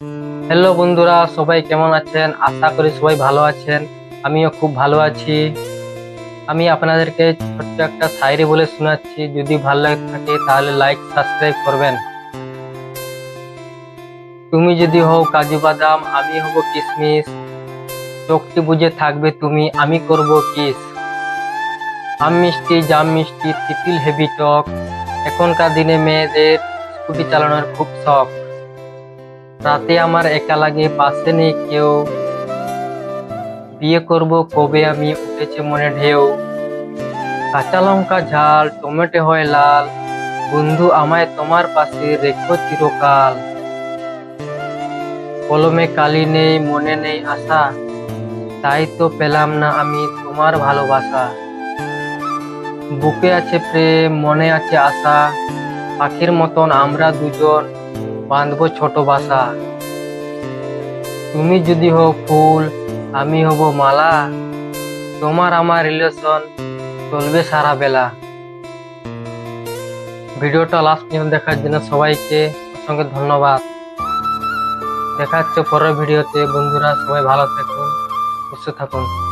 Hello বন্ধুরা, সবাই কেমন আছেন? আশা করি সবাই ভালো আছেন। আমিও খুব ভালো আছি। আমি আপনাদেরকে ছোট্ট একটা শায়রি বলে শোনাচ্ছি। যদি ভালো লাগে থাকে তাহলে লাইক সাবস্ক্রাইব করবেন। তুমি যদি হও কাজু বাদাম, আমি হব কিশমিশ। চোখটি বুজে থাকবে তুমি, আমি করব কিস। আম মিষ্টি জাম মিষ্টি তিতিল হেভি টক। এখনকার দিনে মেয়েদের স্কুটি চালানোর খুব শখ। রাতে আমার একা লাগে, পাশে নেই কেউ। বিয়ে করব কবে আমি, উঠেছে মনে ঢেউ। কাঁচা লঙ্কা ঝাল, টমেটো হয় লাল। বন্ধু আমায় তোমার পাশে রেখো চিরকাল। কলমে কালি নেই, মনে নেই আশা। তাই তো পেলাম না আমি তোমার ভালোবাসা। বুকে আছে প্রেম, মনে আছে আশা। পাখির মতন আমরা দুজন বাঁধবো ছোট বাসা। তুমি যদি হও ফুল, আমি হব মালা। তোমার আমার রিলেশন চলবে সারা বেলা। ভিডিওটা লাস্ট পর্যন্ত দেখার জন্য সবাইকে অসংখ্য ধন্যবাদ। দেখা হচ্ছে পরের ভিডিওতে। বন্ধুরা সবাই ভালো থাকুন, সুস্থ থাকুন।